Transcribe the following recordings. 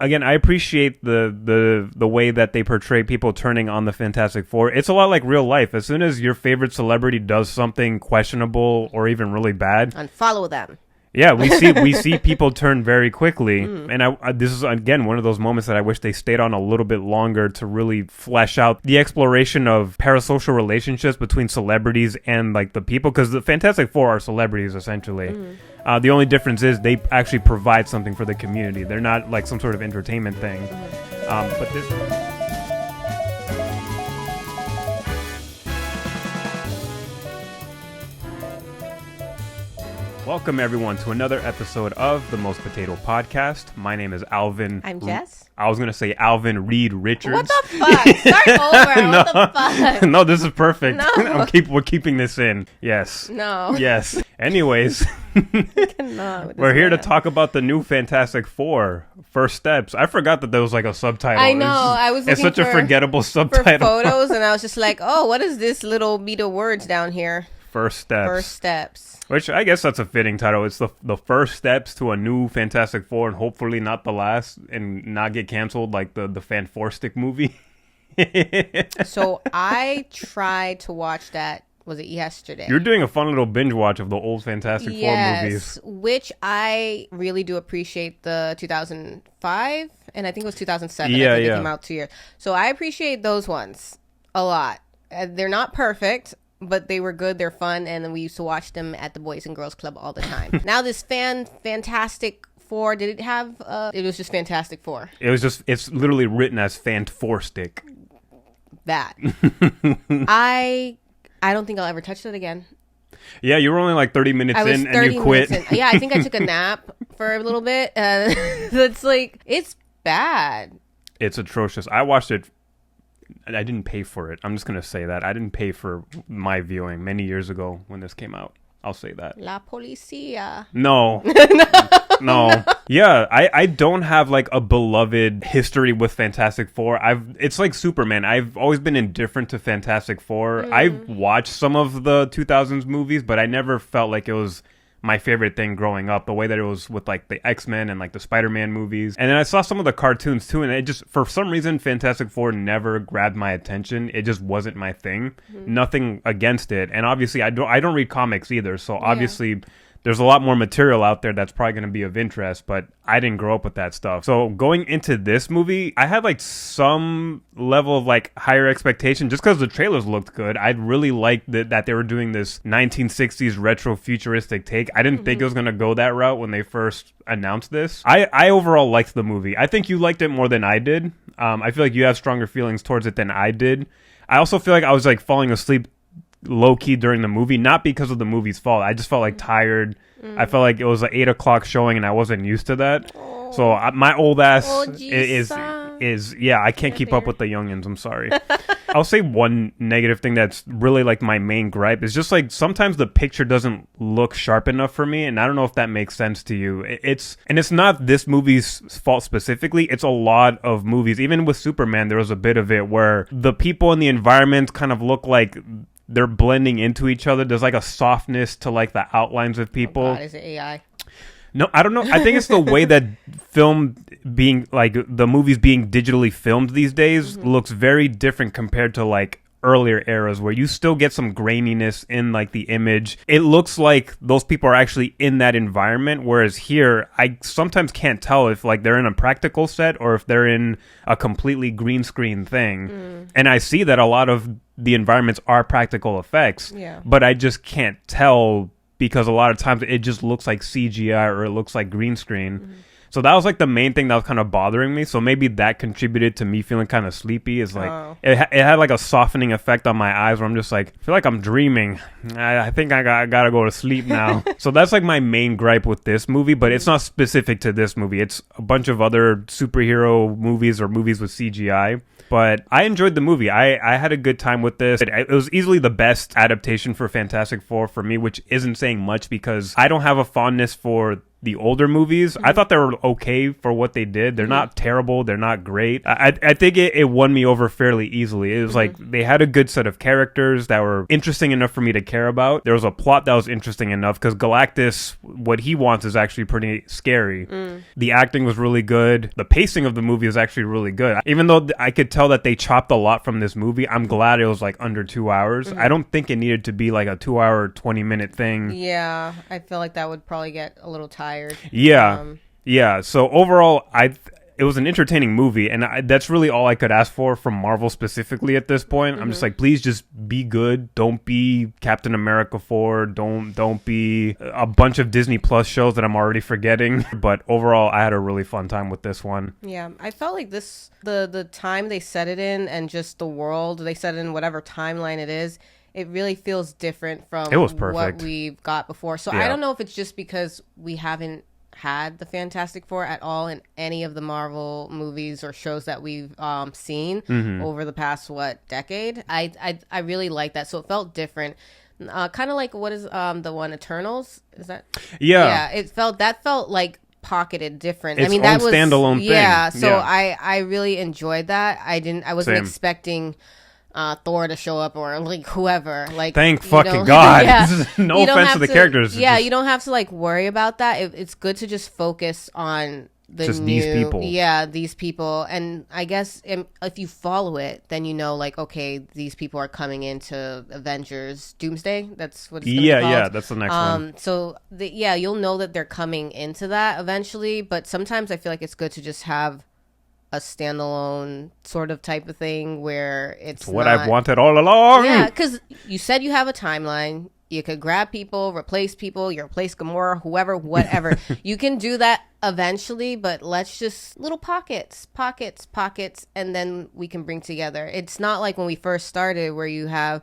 Again, I appreciate the way that they portray people turning on the Fantastic Four. It's a lot like real life. As soon as your favorite celebrity does something questionable or even really bad, unfollow them. Yeah, we see people turn very quickly, and this is again one of those moments that I wish they stayed on a little bit longer to really flesh out the exploration of parasocial relationships between celebrities and like the people, because the Fantastic Four are celebrities essentially. The only difference is they actually provide something for the community. They're not like some sort of entertainment thing. But this. Welcome, everyone, to another episode of the Most Potato Podcast. My name is Alvin. I'm Jess. I was going to say Alvin Reed Richards. What the fuck? Start over. No. What the fuck? No, this is perfect. No. We're keeping this in. Yes. No. Yes. Anyways, we're here to talk about the new Fantastic Four, First Steps. I forgot that there was like a subtitle. I know. I was It's looking such a forgettable subtitle. for photos, and I was just like, oh, what is this little beat of words down here? First Steps. First Steps. Which I guess that's a fitting title. It's the first steps to a new Fantastic Four, and hopefully not the last, and not get canceled like the Fan-4-stick movie. So I tried to watch that. Was it yesterday? You're doing a fun little binge watch of the old Fantastic Four movies. Which I really do appreciate the 2005, and I think it was 2007. Yeah, I think it came out 2 years. So I appreciate those ones a lot. They're not perfect, but they were good. They're fun, and then we used to watch them at the Boys and Girls Club all the time. Now this Fantastic Four, did it have? It was just Fantastic Four. It's literally written as Fan-4-stick. That I don't think I'll ever touch that again. Yeah, you were only like 30 minutes in and you quit. Yeah, I think I took a nap for a little bit. It's like, it's bad. It's atrocious. I watched it. I didn't pay for it. I'm just going to say that. I didn't pay for my viewing many years ago when this came out. I'll say that. La Policia. No. No. Yeah, I don't have like a beloved history with Fantastic Four. It's like Superman. I've always been indifferent to Fantastic Four. I've watched some of the 2000s movies, but I never felt like it was my favorite thing growing up, the way that it was with like the X-Men and like the Spider-Man movies. And then I saw some of the cartoons too, and it just, for some reason, Fantastic Four never grabbed my attention. It just wasn't my thing. Nothing against it. And obviously I don't read comics either, so obviously there's a lot more material out there that's probably going to be of interest, but I didn't grow up with that stuff. So going into this movie, I had like some level of like higher expectation just because the trailers looked good. I really liked that they were doing this 1960s retro futuristic take. I didn't think it was going to go that route when they first announced this. I overall liked the movie. I think you liked it more than I did. I feel like you have stronger feelings towards it than I did. I also feel like I was like falling asleep low-key during the movie, not because of the movie's fault. I just felt like tired. I felt like it was an 8 o'clock showing and I wasn't used to that. So my old ass is I can't keep up with the youngins. I'm sorry. I'll say one negative thing that's really like my main gripe is just like sometimes the picture doesn't look sharp enough for me, and I don't know if that makes sense to you. It's not this movie's fault specifically. It's a lot of movies. Even with Superman, there was a bit of it where the people in the environment kind of look like they're blending into each other. There's like a softness to like the outlines of people. Oh God, is it AI? No, I don't know. I think it's the way that film being like the movies being digitally filmed these days looks very different compared to like earlier eras where you still get some graininess in like the image. It looks like those people are actually in that environment, whereas here I sometimes can't tell if like they're in a practical set or if they're in a completely green screen thing. And I see that a lot of the environments are practical effects, but I just can't tell because a lot of times it just looks like CGI or it looks like green screen. So that was like the main thing that was kind of bothering me. So maybe that contributed to me feeling kind of sleepy. Is like it had like a softening effect on my eyes where I'm just like, I feel like I'm dreaming. I think I gotta go to sleep now. So that's like my main gripe with this movie, but it's not specific to this movie. It's a bunch of other superhero movies or movies with CGI. But I enjoyed the movie. I had a good time with this. It was easily the best adaptation for Fantastic Four for me, which isn't saying much because I don't have a fondness for the older movies. I thought they were okay for what they did. They're not terrible. They're not great. I think it won me over fairly easily. It was like they had a good set of characters that were interesting enough for me to care about. There was a plot that was interesting enough because Galactus, what he wants is actually pretty scary. The acting was really good. The pacing of the movie is actually really good. Even though I could tell that they chopped a lot from this movie, I'm glad it was like under 2 hours. I don't think it needed to be like a 2 hour, 20-minute thing. Yeah, I feel like that would probably get a little tired. Yeah. So overall, it was an entertaining movie, and that's really all I could ask for from Marvel specifically at this point. I'm just like, please just be good. Don't be Captain America 4. Don't be a bunch of Disney Plus shows that I'm already forgetting. But overall, I had a really fun time with this one. Yeah, I felt like this, the time they set it in and just the world they set it in, whatever timeline it is, it really feels different from what we've got before. So I don't know if it's just because we haven't had the Fantastic Four at all in any of the Marvel movies or shows that we've seen over the past decade. I really like that. So it felt different. Kind of like what is the one Eternals? Is that? Yeah. It felt like pocketed different. Its that was standalone thing. Yeah. So I really enjoyed that. I wasn't expecting Thor to show up or like whoever. Like, thank fucking God. No offense to the characters. Yeah, you don't have to like worry about that. It's good to just focus on these people. Yeah, these people. And I guess if you follow it, then you know, like, okay, these people are coming into Avengers Doomsday. That's what it's gonna be called. Yeah, that's the next one. So you'll know that they're coming into that eventually. But sometimes I feel like it's good to just have a standalone sort of type of thing where it's what I've wanted all along. Yeah, because you said you have a timeline. You could grab people, replace people, you replace Gamora, whoever, whatever. You can do that eventually, but let's just little pockets, and then we can bring together. It's not like when we first started where you have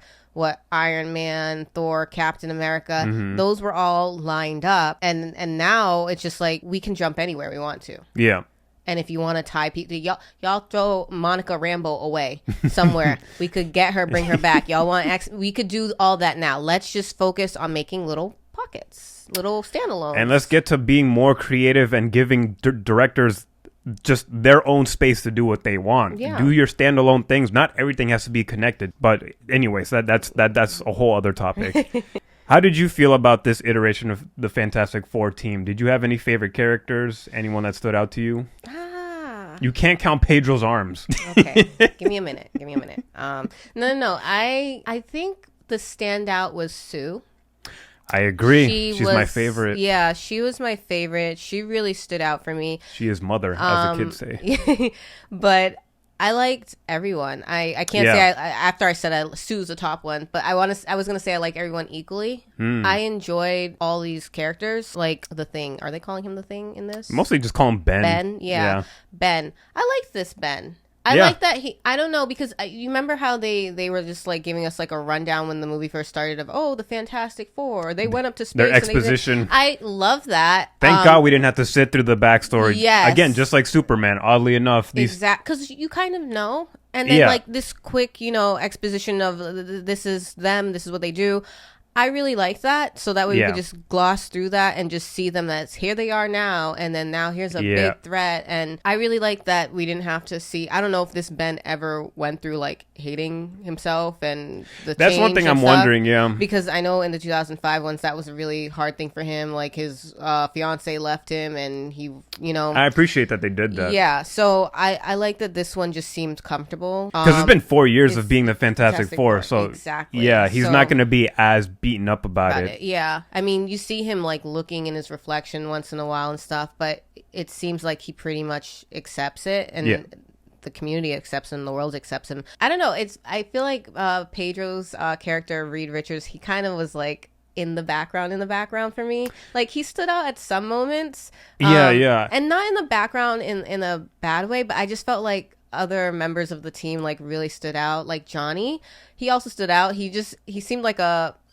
Iron Man, Thor, Captain America. Those were all lined up, and now it's just like we can jump anywhere we want to. Yeah. And if you want to tie people, y'all throw Monica Rambeau away somewhere. We could get her, bring her back. Y'all want we could do all that now. Let's just focus on making little pockets, little standalones. And let's get to being more creative and giving directors just their own space to do what they want. Yeah. Do your standalone things. Not everything has to be connected. But anyways, that's a whole other topic. How did you feel about this iteration of the Fantastic Four team? Did you have any favorite characters? Anyone that stood out to you? You can't count Pedro's arms. Okay. Give me a minute. No. I think the standout was Sue. I agree. She's my favorite. Yeah, she was my favorite. She really stood out for me. She is mother, as the kids say. But I liked everyone. I can't say after I said Sue's the top one, but I was gonna say I like everyone equally. I enjoyed all these characters, like the Thing. Are they calling him the Thing in this? Mostly just call him Ben. Ben, yeah. Ben. I liked this Ben. I like that I don't know, because you remember how they were just like giving us like a rundown when the movie first started of, the Fantastic Four. They went up to space. Their exposition. I love that. Thank God we didn't have to sit through the backstory. Yes. Again, just like Superman, oddly enough. Because you kind of know. And then like this quick, exposition of this is them, this is what they do. I really like that. So that way we could just gloss through that and just see them as here they are now. And then now here's a big threat. And I really like that we didn't have to see. I don't know if this Ben ever went through like hating himself and That's one thing I'm wondering, Because I know in the 2005 ones, that was a really hard thing for him. Like his fiance left him and he, I appreciate that they did that. Yeah. So I like that this one just seemed comfortable. Because it's been 4 years of being the Fantastic Four. So exactly. Yeah, he's not going to be as beaten up about it. Yeah. I mean, you see him like looking in his reflection once in a while and stuff, but it seems like he pretty much accepts it, and the community accepts him, the world accepts him. I don't know. I feel like Pedro's character, Reed Richards, he kind of was like in the background for me. Like he stood out at some moments. And not in the background in a bad way, but I just felt like other members of the team like really stood out. Like Johnny, he also stood out. He seemed like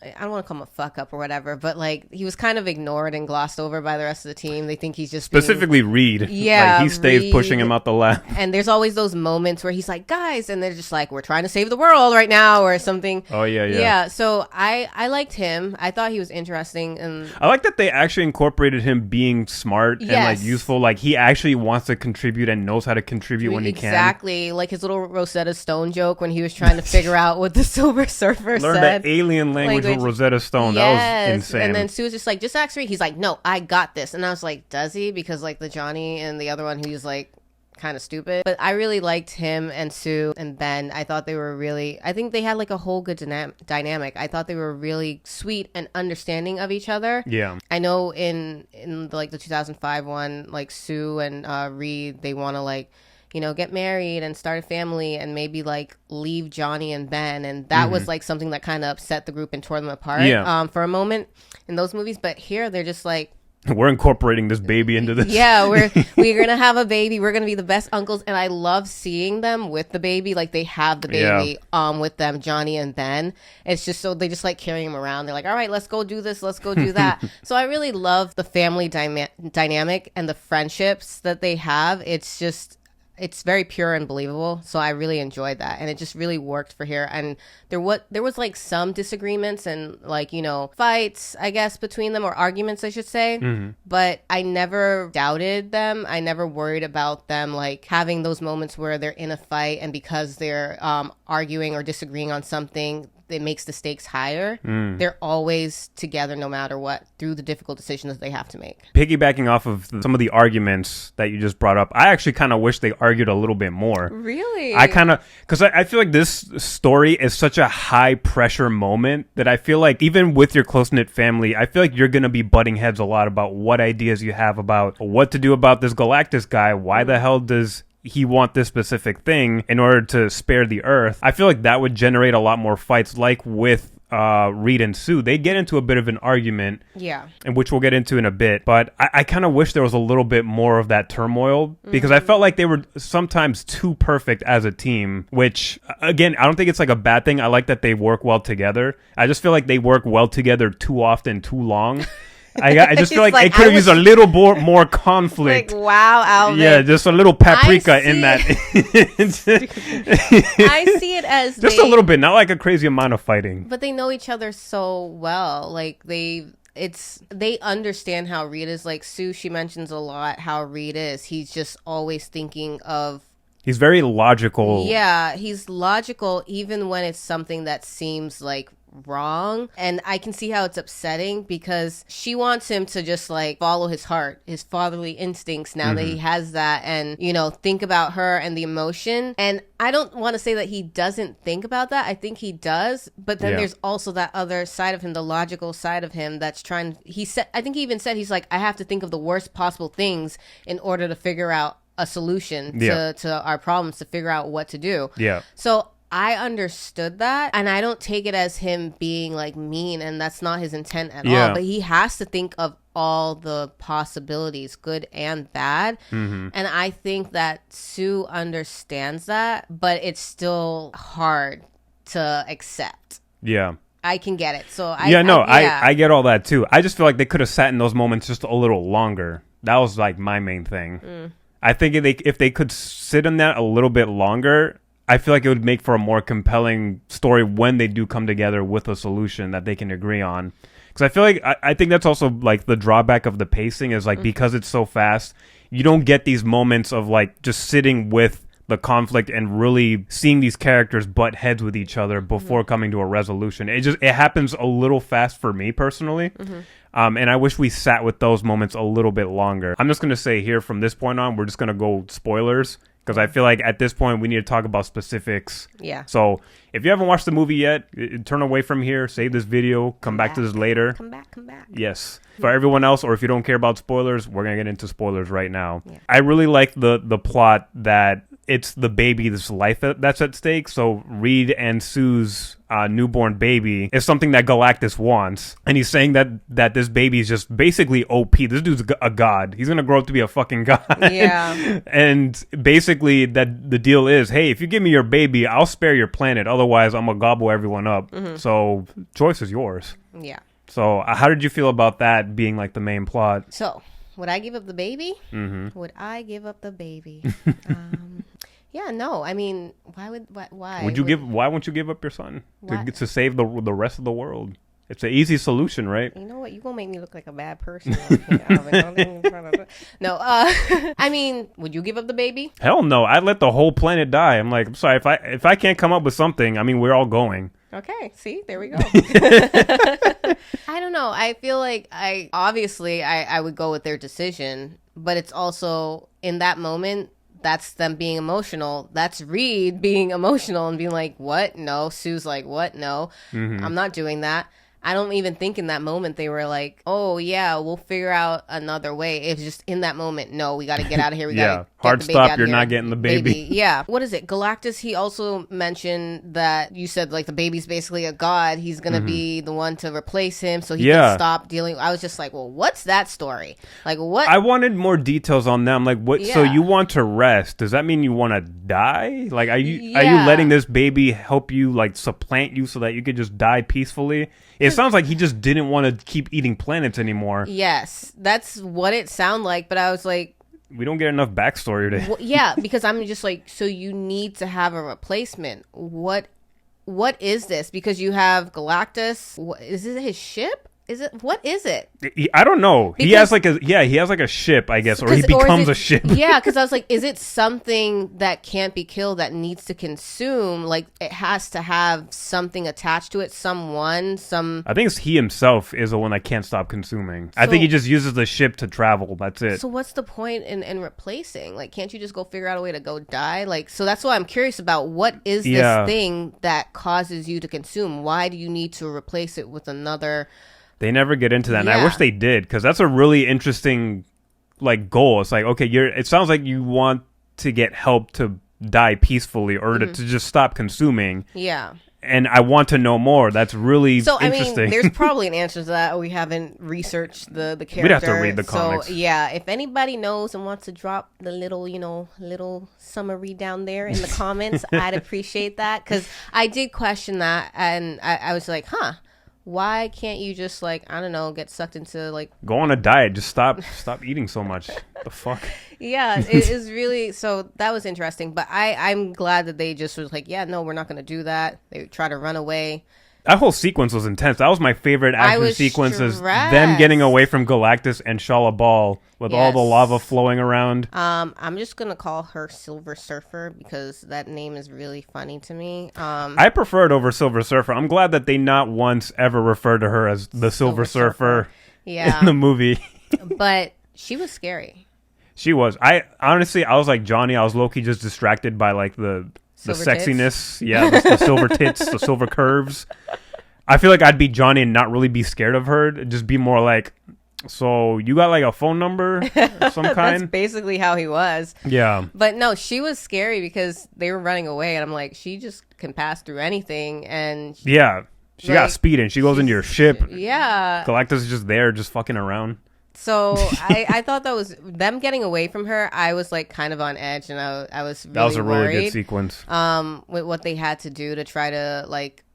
I don't want to call him a fuck up or whatever, but like he was kind of ignored and glossed over by the rest of the team. They think he's just specifically Reed. Yeah, like he stays Reed. Pushing him out the lab. And there's always those moments where he's like, guys, and they're just like, we're trying to save the world right now or something. Oh yeah. Yeah. So I liked him. I thought he was interesting, and I like that they actually incorporated him being smart and like useful. Like he actually wants to contribute and knows how to contribute when he can. Exactly. Like his little Rosetta Stone joke when he was trying to figure out what the Silver Surfer said. Learn that alien language with Rosetta Stone. Yes. That was insane. And then Sue was just like, just ask Reed. He's like, no, I got this. And I was like, does he? Because like the Johnny and the other one who's like kind of stupid. But I really liked him and Sue and Ben. I thought they were really, I think they had like a whole good dynamic. I thought they were really sweet and understanding of each other. Yeah. I know in the 2005 one, like Sue and Reed, they want to like, you know, get married and start a family and maybe like leave Johnny and Ben. And that was like something that kind of upset the group and tore them apart for a moment in those movies. But here they're just like, we're incorporating this baby into this. Yeah, we're going to have a baby. We're going to be the best uncles. And I love seeing them with the baby. Like they have the baby with them, Johnny and Ben. It's just so they just like carry him around. They're like, all right, let's go do this. Let's go do that. So I really love the family dynamic and the friendships that they have. It's very pure and believable, so I really enjoyed that, and it just really worked for here. And there was like some disagreements and like, you know, fights, I guess, between them, or arguments I should say, but I never doubted them. I never worried about them like having those moments where they're in a fight and because they're arguing or disagreeing on something, it makes the stakes higher. They're always together no matter what through the difficult decisions that they have to make. Piggybacking off of some of the arguments that you just brought up, I actually kind of wish they argued a little bit more. Really? I kind of, because I feel like this story is such a high pressure moment that I feel like even with your close-knit family, I feel like you're going to be butting heads a lot about what ideas you have about what to do about this Galactus guy. Why the hell does he want this specific thing in order to spare the Earth? I feel like that would generate a lot more fights, like with Reed and Sue. They get into a bit of an argument, and which we'll get into in a bit. But I kind of wish there was a little bit more of that turmoil because I felt like they were sometimes too perfect as a team. Which again, I don't think it's like a bad thing. I like that they work well together. I just feel like they work well together too often, too long. I just feel like it could have used a little more conflict. Like, wow, Alvin. Yeah, just a little paprika in that. I see it as just a little bit, not like a crazy amount of fighting. But they know each other so well. Like they understand how Reed is. Like Sue, she mentions a lot how Reed is. He's just always thinking of. He's very logical. Yeah, he's logical even when it's something that seems like wrong, and I can see how it's upsetting because she wants him to just like follow his heart, his fatherly instincts now that he has that, and you know, think about her and the emotion. And I don't want to say that he doesn't think about that. I think he does, but then there's also that other side of him, the logical side of him that's trying. I think he even said he's like, I have to think of the worst possible things in order to figure out a solution to our problems, to figure out what to do. So I understood that, and I don't take it as him being like mean, and that's not his intent at all. But he has to think of all the possibilities, good and bad. And I think that Sue understands that, but it's still hard to accept. I can get it. So I get all that too. I just feel like they could have sat in those moments just a little longer. That was like my main thing. I think if they could sit in that a little bit longer, I feel like it would make for a more compelling story when they do come together with a solution that they can agree on. Because I feel like I think that's also like the drawback of the pacing is like because it's so fast, you don't get these moments of like just sitting with the conflict and really seeing these characters butt heads with each other before coming to a resolution. It happens a little fast for me personally. And I wish we sat with those moments a little bit longer. I'm just going to say here from this point on, we're just going to go spoilers. Because I feel like at this point, we need to talk about specifics. So if you haven't watched the movie yet, turn away from here, save this video, come back to this later. Come back. Yes. For everyone else, or if you don't care about spoilers, we're going to get into spoilers right now. I really like the plot that it's the baby's life that's at stake. So Reed and Sue's newborn baby is something that Galactus wants, and he's saying that this baby is just basically OP. This dude's a god. He's gonna grow up to be a fucking god. Yeah. And basically that the deal is, hey, if you give me your baby, I'll spare your planet. Otherwise, I'm gonna gobble everyone up. So choice is yours. Yeah. So how did you feel about that being like the main plot? So would I give up the baby? Would I give up the baby? Yeah, no. I mean, why? Why won't you give up your son to save the rest of the world? It's an easy solution, right? You know what? You're going to make me look like a bad person. No, I mean, would you give up the baby? Hell no. I'd let the whole planet die. I'm like, I'm sorry, if I can't come up with something, I mean, we're all going. Okay, see, there we go. I don't know. I feel like I would go with their decision, but it's also in that moment, that's them being emotional. That's Reed being emotional and being like, what? No. Sue's like, what? No. I'm not doing that. I don't even think in that moment they were like, oh, yeah, we'll figure out another way. It's just in that moment, no, we got to get out of here. We got to hard stop. You're not getting the baby. Yeah. What is it? Galactus, he also mentioned that you said like the baby's basically a god. He's going to be the one to replace him so he can stop dealing. I was just like, well, what's that story? Like what? I wanted more details on them. Like what? Yeah. So you want to rest. Does that mean you want to die? Like are you letting this baby help you like supplant you so that you could just die peacefully? It sounds like he just didn't want to keep eating planets anymore. Yes, that's what it sounded like. But I was like, we don't get enough backstory today. Well, yeah, because I'm just like, so you need to have a replacement. What is this? Because you have Galactus. Is it his ship? What is it? I don't know. Because he has like a ship, I guess, or he becomes a ship. Yeah, because I was like, is it something that can't be killed that needs to consume? Like it has to have something attached to it, I think he himself is the one that can't stop consuming. I think he just uses the ship to travel. That's it. So what's the point in replacing? Like, can't you just go figure out a way to go die? Like, so that's why I'm curious about what is this thing that causes you to consume? Why do you need to replace it with another? They never get into that, and I wish they did, because that's a really interesting, like, goal. It's like, okay, it sounds like you want to get help to die peacefully, or to just stop consuming. Yeah. And I want to know more. That's really interesting. I mean, there's probably an answer to that. We haven't researched the character. We'd have to read the comics. So, yeah, if anybody knows and wants to drop the little summary down there in the comments, I'd appreciate that, because I did question that, and I was like, why can't you just, like, I don't know, get sucked into, like... Go on a diet. Just stop eating so much. The fuck? Yeah, it is really... So that was interesting. But I'm glad that they just was like, yeah, no, we're not going to do that. They try to run away. That whole sequence was intense. That was my favorite action sequence, is them getting away from Galactus and Shalla-Bal with all the lava flowing around. I'm just going to call her Silver Surfer because that name is really funny to me. I prefer it over Silver Surfer. I'm glad that they not once ever referred to her as the Silver Surfer in the movie. But she was scary. She was. I was like Johnny. I was low-key just distracted by like the sexiness, the silver tits, the silver curves. I feel like I'd be Johnny and not really be scared of her. It'd just be more like, so you got like a phone number of some kind? That's basically how he was. Yeah. But no, she was scary because they were running away, and I'm like, she just can pass through anything. And she got speed, and she goes into your ship. Yeah. Galactus is just there, just fucking around. So I thought that was them getting away from her. I was like kind of on edge, and I was really that was a really worried, good sequence. With what they had to do to try to like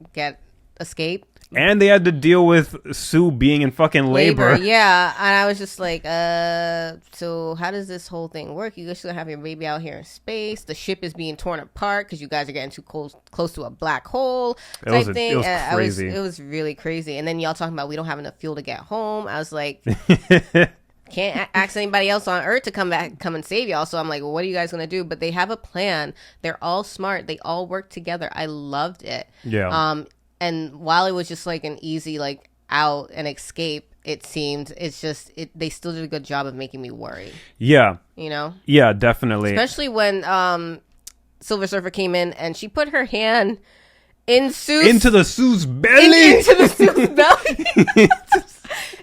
escape. And they had to deal with Sue being in fucking labor. Yeah, and I was just like, so how does this whole thing work? You guys gonna have your baby out here in space. The ship is being torn apart because you guys are getting too close to a black hole type thing. It was crazy. It was really crazy. And then y'all talking about we don't have enough fuel to get home. I was like, can't ask anybody else on Earth to come and save y'all. So I'm like, well, what are you guys gonna do? But they have a plan. They're all smart. They all work together. I loved it. Yeah. And while it was just like an easy like out and escape, it seemed they still did a good job of making me worry. Yeah. You know? Yeah, definitely. Especially when Silver Surfer came in and she put her hand into the Sue's belly. Into the Sue's belly.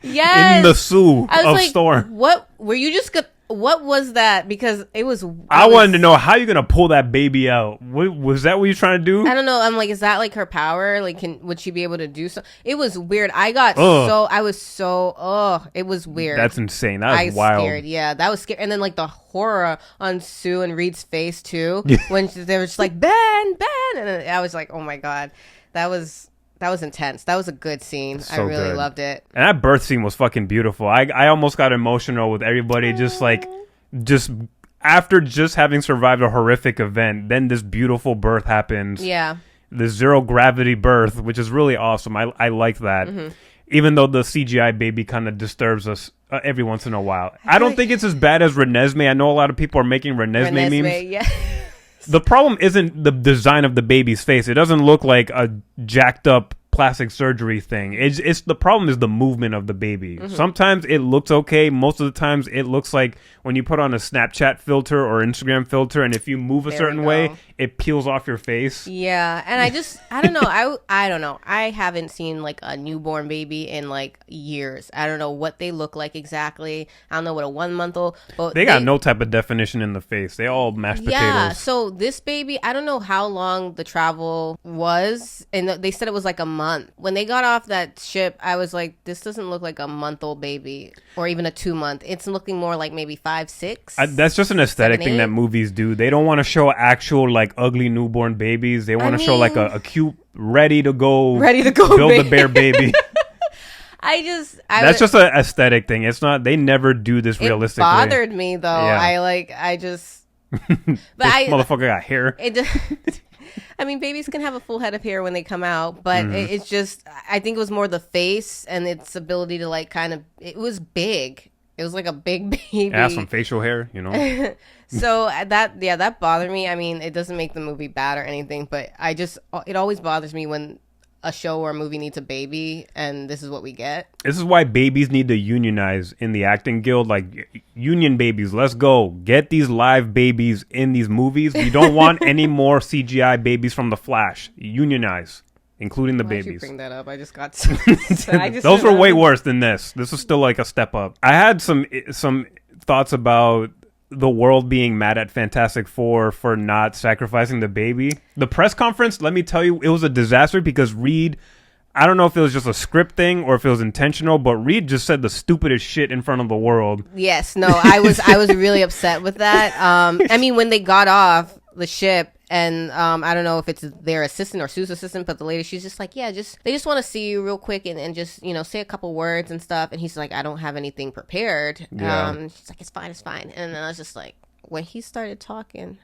Yes. In the Sue of like, Storm. What were you just What was that? Because it was. I wanted to know how you're gonna pull that baby out. Was that what you're trying to do? I don't know. I'm like, is that like her power? Like, would she be able to do so? It was weird. I was so. It was weird. That's insane. That was wild. Scared. Yeah, that was scary. And then like the horror on Sue and Reed's face too, when they were just like Ben, and I was like, oh my god, that was intense. That was a good scene. So I really loved it. And that birth scene was fucking beautiful. I almost got emotional with everybody just after just having survived a horrific event, then this beautiful birth happens. Yeah. The zero gravity birth, which is really awesome. I like that. Mm-hmm. Even though the CGI baby kind of disturbs us every once in a while. I don't think it's as bad as Renesmee. I know a lot of people are making Renesmee memes. Yeah. The problem isn't the design of the baby's face. It doesn't look like a jacked up plastic surgery thing. It's the problem is the movement of the baby. Mm-hmm. Sometimes it looks okay. Most of the times it looks like when you put on a Snapchat filter or Instagram filter, and if you move a certain way, it peels off your face. Yeah, and I don't know. I don't know. I haven't seen like a newborn baby in like years. I don't know what they look like exactly. I don't know what a 1 month old. But they got no type of definition in the face. They all mashed potatoes. Yeah. So this baby, I don't know how long the travel was, and they said it was like a month. When they got off that ship, I was like, this doesn't look like a month-old baby or even a 2 month. It's looking more like maybe 5, 6. That's just an aesthetic thing that movies do. They don't want to show actual like ugly newborn babies. They want to show like a cute, ready to go build a bear baby. That's just an aesthetic thing. It's not. They never do this realistically. It bothered me though. Yeah. But motherfucker got hair. I mean, babies can have a full head of hair when they come out, but it's just, I think it was more the face and its ability to like it was big. It was like a big baby. Yeah, some facial hair, you know? So that bothered me. I mean, it doesn't make the movie bad or anything, but it always bothers me when a show or a movie needs a baby and this is what we get. This is why babies need to unionize in the acting guild. Like, union babies, let's go. Get these live babies in these movies. We don't want any more CGI babies from The Flash. Unionize, including the babies. Why'd you bring that up? I just got those were way worse than this. This is still like a step up. I had some thoughts about the world being mad at Fantastic Four for not sacrificing the baby. The press conference, let me tell you, it was a disaster because Reed, I don't know if it was just a script thing or if it was intentional, but Reed just said the stupidest shit in front of the world. Yes, no, I was really upset with that. I mean, when they got off the ship, and I don't know if it's their assistant or Sue's assistant, but the lady, she's just like, yeah, they just want to see you real quick and just, say a couple words and stuff. And he's like, I don't have anything prepared. Yeah. She's like, it's fine. And then I was just like, when he started talking,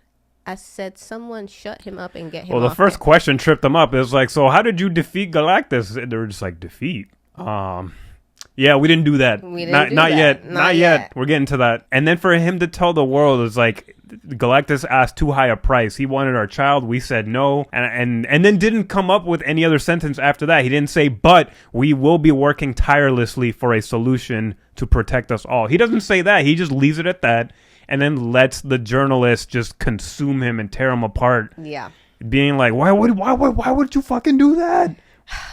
I said, someone shut him up and get him off. Well, the first question tripped them up. It was like, so how did you defeat Galactus? And they were just like, defeat? Yeah, we didn't do that. Not yet. We're getting to that. And then for him to tell the world, it's like, Galactus asked too high a price. He wanted our child. We said no. And then didn't come up with any other sentence after that. He didn't say, but we will be working tirelessly for a solution to protect us all. He doesn't say that. He just leaves it at that and then lets the journalists just consume him and tear him apart. Yeah. Being like, why would you fucking do that?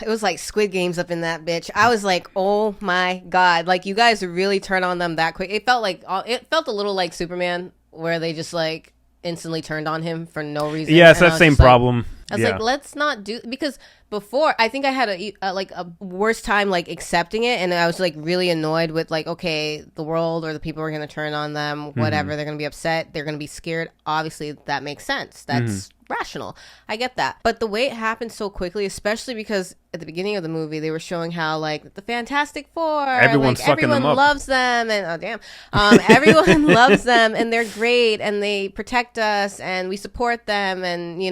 It was like Squid Games up in that bitch. I was like, oh my God. Like, you guys really turn on them that quick. It felt a little like Superman, where they just like instantly turned on him for no reason. Yeah, it's that same problem. I was like, let's not do, because before I think I had a worse time like accepting it, and I was like really annoyed with like, okay, the world or the people are going to turn on them, whatever. They're going to be upset, they're going to be scared. Obviously that makes sense. That's rational. I get that. But the way it happened so quickly, especially because at the beginning of the movie they were showing how like the Fantastic Four, everyone loves them, and everyone loves them and they're great and they protect us and we support them, and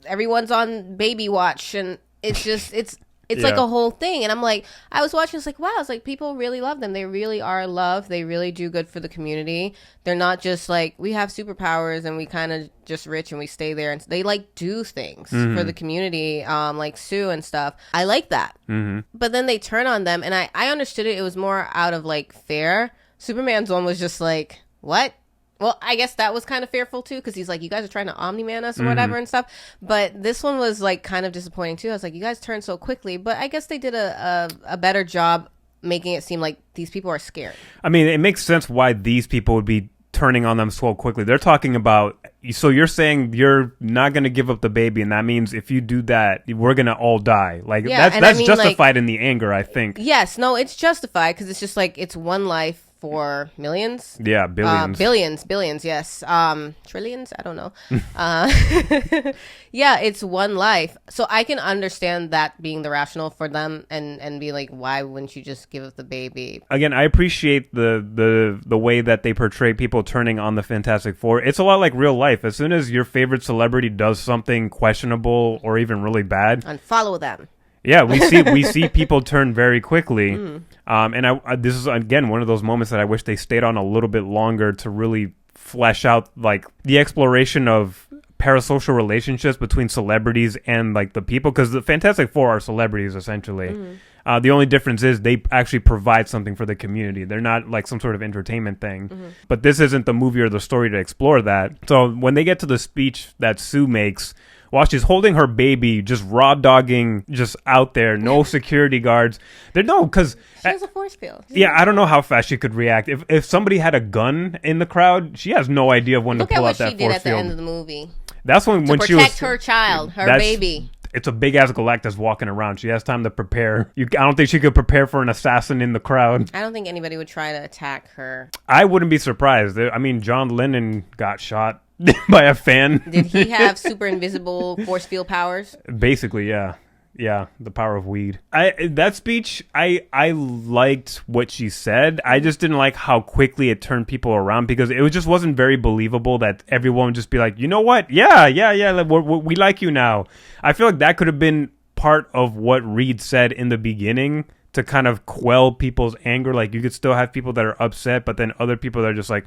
everyone's on baby watch, and it's just it's like a whole thing. And I'm like, I was watching, it's like, wow, it's like people really love them. They really are loved. They really do good for the community. They're not just like, we have superpowers and we kind of just rich and we stay there, and they like do things for the community, like Sue and stuff. I like that. But then they turn on them, and I understood it. It was more out of like fear. Superman's one was just like, what? Well, I guess that was kind of fearful too, because he's like, you guys are trying to Omni-Man us or whatever and stuff. But this one was like kind of disappointing too. I was like, you guys turned so quickly. But I guess they did a better job making it seem like these people are scared. I mean, it makes sense why these people would be turning on them so quickly. They're talking about, so you're saying you're not going to give up the baby, and that means if you do that, we're going to all die. Like, that's I mean, justified in the anger, I think. Yes, no, it's justified because it's just like, it's one life for millions. Yeah, billions. Billions, yes. Trillions, I don't know. Yeah, it's one life. So I can understand that being the rationale for them and be like, why wouldn't you just give up the baby? Again, I appreciate the way that they portray people turning on the Fantastic Four. It's a lot like real life. As soon as your favorite celebrity does something questionable or even really bad, unfollow them. Yeah, we see people turn very quickly, and this is again one of those moments that I wish they stayed on a little bit longer to really flesh out like the exploration of parasocial relationships between celebrities and like the people, because the Fantastic Four are celebrities essentially. The only difference is they actually provide something for the community. They're not like some sort of entertainment thing. But this isn't the movie or the story to explore that. So when they get to the speech that Sue makes, while she's holding her baby, just raw dogging, just out there, no security guards. Because she has a force field. Yeah, I don't know how fast she could react. If somebody had a gun in the crowd, she has no idea when to pull out that force field. Look at what she did at the end of the movie. That's when she was to protect her child, her baby. It's a big ass Galactus walking around. She has time to prepare. I don't think she could prepare for an assassin in the crowd. I don't think anybody would try to attack her. I wouldn't be surprised. I mean, John Lennon got shot by a fan. Did he have super invisible force field powers? Basically, yeah. Yeah, the power of weed. That speech, I liked what she said. I just didn't like how quickly it turned people around, because it just wasn't very believable that everyone would just be like, you know what? Yeah, we like you now. I feel like that could have been part of what Reed said in the beginning to kind of quell people's anger. Like, you could still have people that are upset, but then other people that are just like,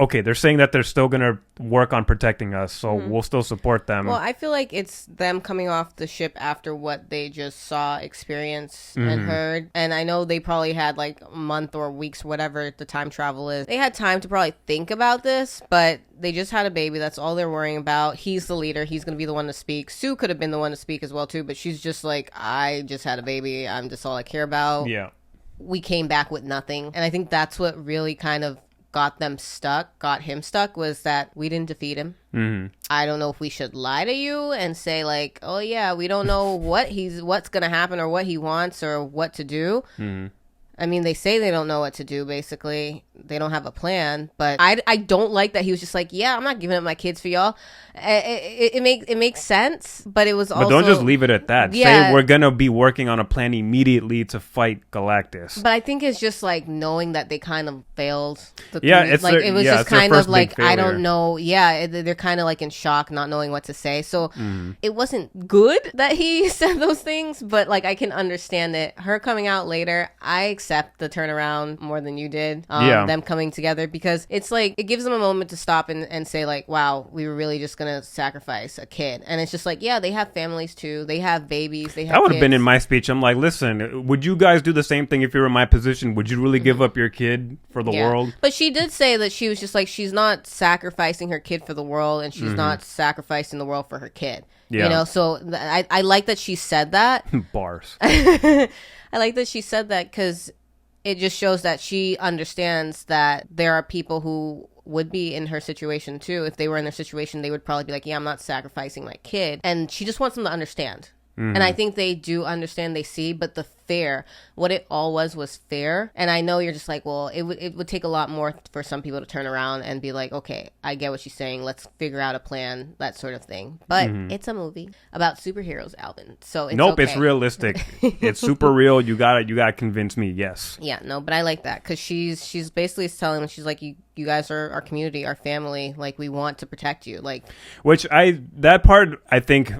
okay, they're saying that they're still going to work on protecting us, so we'll still support them. Well, I feel like it's them coming off the ship after what they just saw, experienced, and heard. And I know they probably had like a month or weeks, whatever the time travel is. They had time to probably think about this, but they just had a baby. That's all they're worrying about. He's the leader. He's going to be the one to speak. Sue could have been the one to speak as well, too, but she's just like, I just had a baby. I'm just all I care about. Yeah. We came back with nothing. And I think that's what really kind of got him stuck, was that we didn't defeat him. I don't know if we should lie to you and say like, oh yeah, we don't know what's gonna happen or what he wants or what to do. I mean, they say they don't know what to do, basically. They don't have a plan. But I don't like that he was just like, yeah, I'm not giving up my kids for y'all. It makes sense, but it was also... But don't just leave it at that. Yeah. Say we're going to be working on a plan immediately to fight Galactus. But I think it's just like knowing that they kind of failed. It was just kind of like, I don't know. Yeah, they're kind of like in shock, not knowing what to say. So it wasn't good that he said those things, but like I can understand it. Her coming out later, I accept the turnaround more than you did. Them coming together, because it's like it gives them a moment to stop and say like, wow, we were really just gonna sacrifice a kid. And it's just like, yeah, they have families too, they have babies, they have that would have been in my speech. I'm like, listen, would you guys do the same thing if you were in my position? Would you really give up your kid for the world? But she did say that she was just like, she's not sacrificing her kid for the world, and she's not sacrificing the world for her kid. You know, so I like that she said that. Bars. I like that she said that, because it just shows that she understands that there are people who would be in her situation too. If they were in their situation, they would probably be like, yeah, I'm not sacrificing my kid. And she just wants them to understand. And I think they do understand, they see, but the fear, what it all was fear. And I know you're just like, well, it would take a lot more for some people to turn around and be like, okay, I get what she's saying. Let's figure out a plan, that sort of thing. But it's a movie about superheroes, Alvin. So it's Nope, okay. It's realistic. It's super real. You gotta convince me, yes. Yeah, no, but I like that, because she's basically telling them, she's like, you guys are our community, our family. Like, we want to protect you. Like, that part, I think,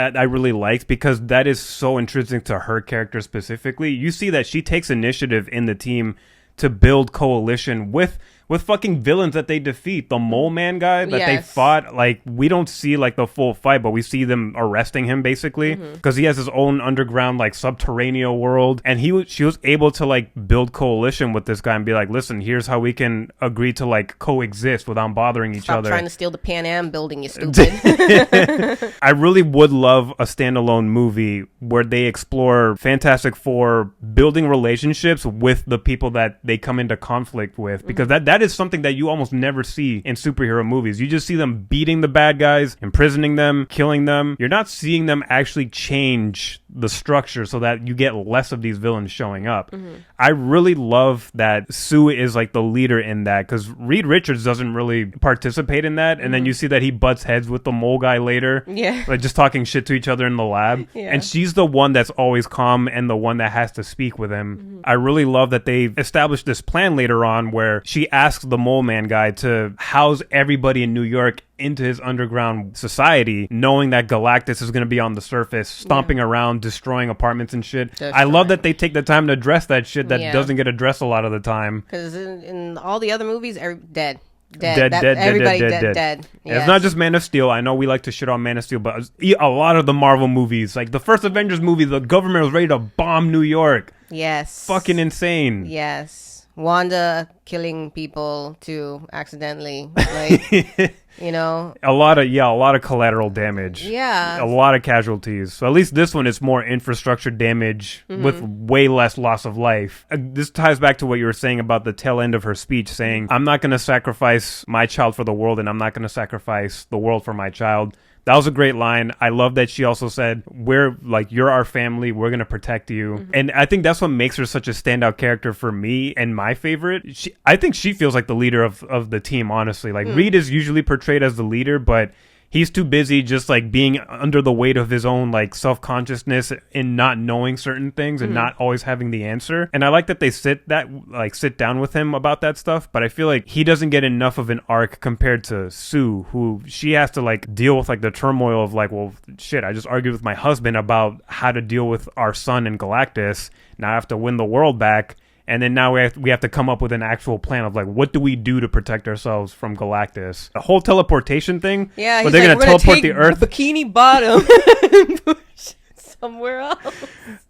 I really liked, because that is so intrinsic to her character specifically. You see that she takes initiative in the team to build coalition with with fucking villains that they defeat. The Mole Man guy that they fought, like, we don't see like the full fight, but we see them arresting him basically because he has his own underground like subterranean world, and she was able to like build coalition with this guy and be like, listen, here's how we can agree to like coexist without bothering each other. Stop trying to steal the Pan Am building, you stupid. I really would love a standalone movie where they explore Fantastic Four building relationships with the people that they come into conflict with, because that is something that you almost never see in superhero movies. You just see them beating the bad guys, imprisoning them, killing them. You're not seeing them actually change the structure so that you get less of these villains showing up. I really love that Sue is like the leader in that, because Reed Richards doesn't really participate in that, and then you see that he butts heads with the mole guy later, like just talking shit to each other in the lab, and she's the one that's always calm and the one that has to speak with him. I really love that they established this plan later on where she asks the Mole Man guy to house everybody in New York into his underground society, knowing that Galactus is going to be on the surface, stomping around, destroying apartments and shit. I love that they take the time to address that shit that doesn't get addressed a lot of the time. Because in all the other movies, dead. Everybody dead. Yes. It's not just Man of Steel. I know we like to shit on Man of Steel, but a lot of the Marvel movies, like the first Avengers movie, the government was ready to bomb New York. Yes. Fucking insane. Yes. Wanda killing people too accidentally, like you know, a lot of collateral damage, a lot of casualties. So at least this one is more infrastructure damage with way less loss of life. This ties back to what you were saying about the tail end of her speech, saying, I'm not going to sacrifice my child for the world, and I'm not going to sacrifice the world for my child. That was a great line. I love that she also said, you're our family. We're going to protect you. And I think that's what makes her such a standout character for me and my favorite. I think she feels like the leader of the team, honestly. Like Reed is usually portrayed as the leader, but he's too busy just like being under the weight of his own like self-consciousness and not knowing certain things and not always having the answer. And I like that they sit down with him about that stuff, but I feel like he doesn't get enough of an arc compared to Sue, who she has to like deal with like the turmoil of like, well, shit, I just argued with my husband about how to deal with our son and Galactus. Now I have to win the world back. And then now we have to come up with an actual plan of like, what do we do to protect ourselves from Galactus? The whole teleportation thing. Yeah, but they're going to teleport the Earth. Bikini Bottom and push somewhere else.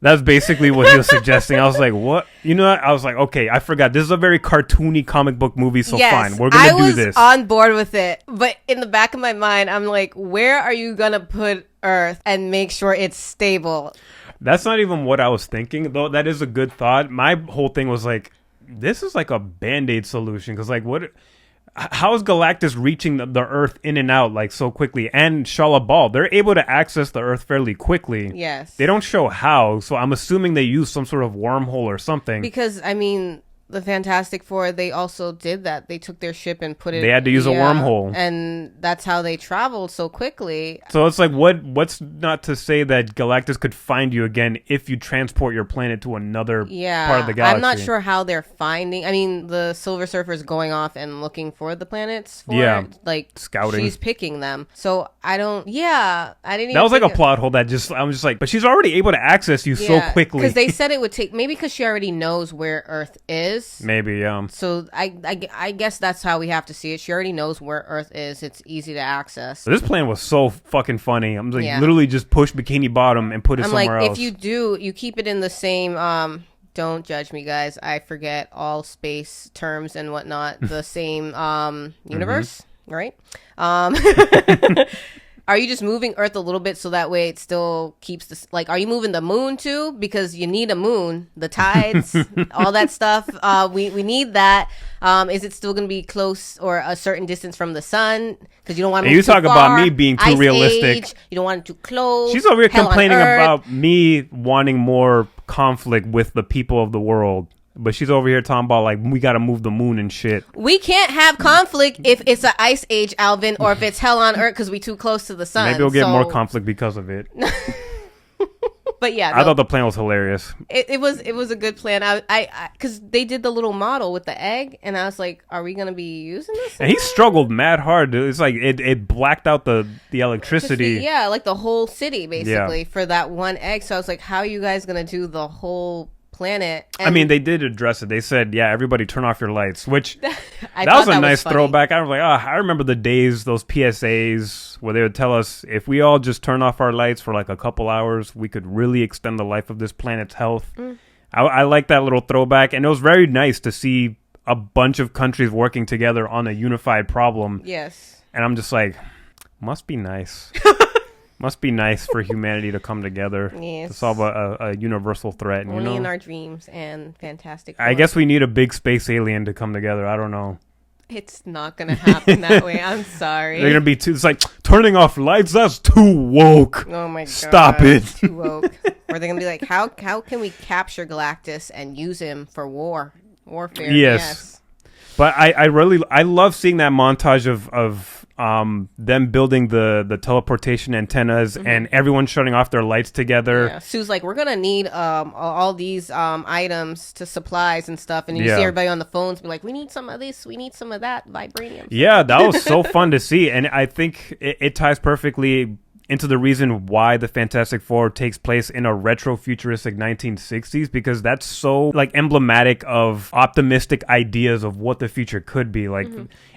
That's basically what he was suggesting. I was like, what? You know what? I was like, okay, I forgot. This is a very cartoony comic book movie, so fine. We're going to do this. I was on board with it. But in the back of my mind, I'm like, where are you going to put Earth and make sure it's stable? That's not even what I was thinking, though. That is a good thought. My whole thing was like, this is like a Band-Aid solution. Because like, how is Galactus reaching the Earth in and out like so quickly? And Shalla-Bal, they're able to access the Earth fairly quickly. Yes. They don't show how, so I'm assuming they use some sort of wormhole or something. Because, I mean, the Fantastic Four, they also did that. They took their ship and put it... They had to use a wormhole. And that's how they traveled so quickly. So it's like, what's not to say that Galactus could find you again if you transport your planet to another part of the galaxy? I'm not sure how they're finding... I mean, the Silver Surfer's going off and looking for the planets like, scouting. She's picking them. So I don't... Yeah, I didn't even... That was like a plot hole that I'm just like... But she's already able to access you so quickly. Because they said it would take... Maybe because she already knows where Earth is. Maybe, yeah. So I guess that's how we have to see it. She already knows where Earth is. It's easy to access. So this plan was so fucking funny. I'm like, literally just push Bikini Bottom and put it somewhere else. If you keep it in the same... don't judge me, guys. I forget all space terms and whatnot. The same universe, right? Are you just moving Earth a little bit so that way it still keeps this? Like, are you moving the moon too? Because you need a moon, the tides, all that stuff. We need that. Is it still going to be close or a certain distance from the sun? Because you don't want to move too far. You talk about me being too realistic. Age, you don't want it too close. She's over here complaining about me wanting more conflict with the people of the world. But she's over here talking about, like, we got to move the moon and shit. We can't have conflict if it's an ice age, Alvin, or if it's hell on Earth because we too close to the sun. Maybe we'll get more conflict because of it. But yeah. I thought the plan was hilarious. It was a good plan. I because they did the little model with the egg, and I was like, are we going to be using this? And he struggled mad hard. It's like it blacked out the electricity. Yeah, like the whole city, basically, for that one egg. So I was like, how are you guys going to do the whole planet. I mean, they did address it. They said, yeah, everybody turn off your lights, which that was a nice funny. throwback. I was like, I remember the days, those PSAs where they would tell us if we all just turn off our lights for like a couple hours, we could really extend the life of this planet's health. I like that little throwback. And it was very nice to see a bunch of countries working together on a unified problem. Yes. And I'm just like, must be nice. Must be nice for humanity to come together to solve a universal threat. Only in our dreams and Fantastic Four. I guess we need a big space alien to come together. I don't know. It's not going to happen that way. I'm sorry. They're going to be too... It's like, turning off lights? That's too woke. Oh, my God. Stop it. Too woke. Or they're going to be like, how can we capture Galactus and use him for warfare? Yes. But I love seeing that montage of them building the teleportation antennas and everyone shutting off their lights together. Yeah. Sue's like, we're gonna need all these items to supplies and stuff, and you see everybody on the phones be like, we need some of this, we need some of that vibranium. Yeah, that was so fun to see, and I think it ties perfectly into the reason why the Fantastic Four takes place in a retro-futuristic 1960s, because that's so like emblematic of optimistic ideas of what the future could be. Like,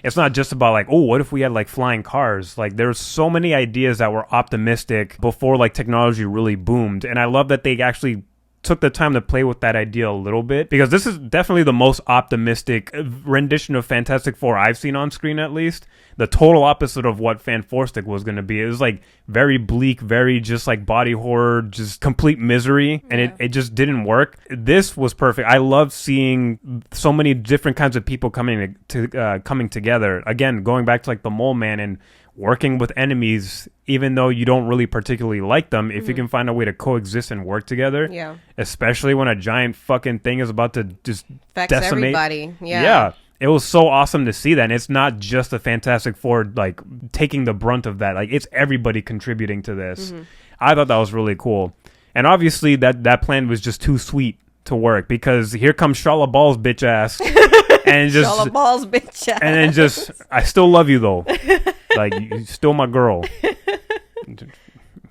it's not just about like, oh, what if we had like flying cars? Like, there's so many ideas that were optimistic before like technology really boomed, and I love that they actually took the time to play with that idea a little bit, because this is definitely the most optimistic rendition of Fantastic Four I've seen on screen, at least. The total opposite of what Fanforstic was going to be. It was like very bleak, very just like body horror, just complete misery, and it just didn't work. This was perfect. I loved seeing so many different kinds of people coming together. Again, going back to like the Mole Man and working with enemies, even though you don't really particularly like them, if you can find a way to coexist and work together, especially when a giant fucking thing is about to just decimate everybody. Yeah. It was so awesome to see that. And it's not just the Fantastic Four like taking the brunt of that. Like, it's everybody contributing to this. I thought that was really cool. And obviously that plan was just too sweet to work, because here comes Shalla-Bal's bitch ass. And just Shalla-Bal's bitch ass. And then just, I still love you though. Like, you're still my girl.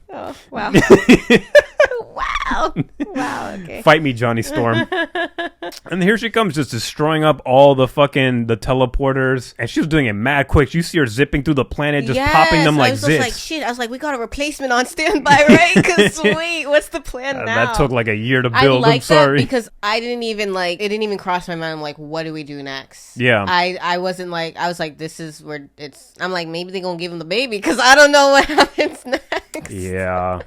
Oh, wow. Wow, okay. Fight me, Johnny Storm. And here she comes, just destroying up all the teleporters. And she was doing it mad quick. You see her zipping through the planet, just popping them like this. Like, shit. I was like, we got a replacement on standby, right? Because sweet, what's the plan now? That took like a year to build. I'm sorry. That because I didn't even it didn't even cross my mind. I'm like, what do we do next? Yeah. I wasn't like, I was like, this is where I'm like, maybe they're going to give him the baby, because I don't know what happens next. Yeah.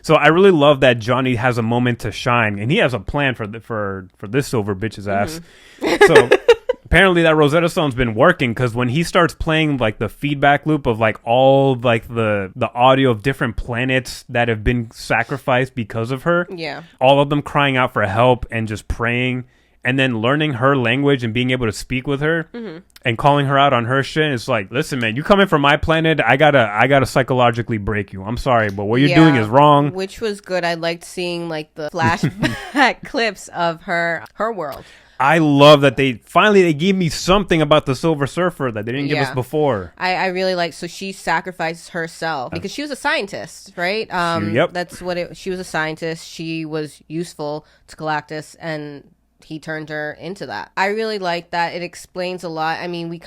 So I really love that Johnny has a moment to shine, and he has a plan for this silver bitch's ass. So apparently that Rosetta Stone's been working, because when he starts playing like the feedback loop of like all like the audio of different planets that have been sacrificed because of her, all of them crying out for help and just praying, and then learning her language and being able to speak with her and calling her out on her shit. It's like, listen, man, you coming from my planet, I gotta psychologically break you. I'm sorry, but what you're doing is wrong. Which was good. I liked seeing like the flashback clips of her world. I love that they gave me something about the Silver Surfer that they didn't give us before. I really like, so she sacrificed herself because she was a scientist, right? That's what she was a scientist. She was useful to Galactus, and he turned her into that. I really like that. It explains a lot. I mean, we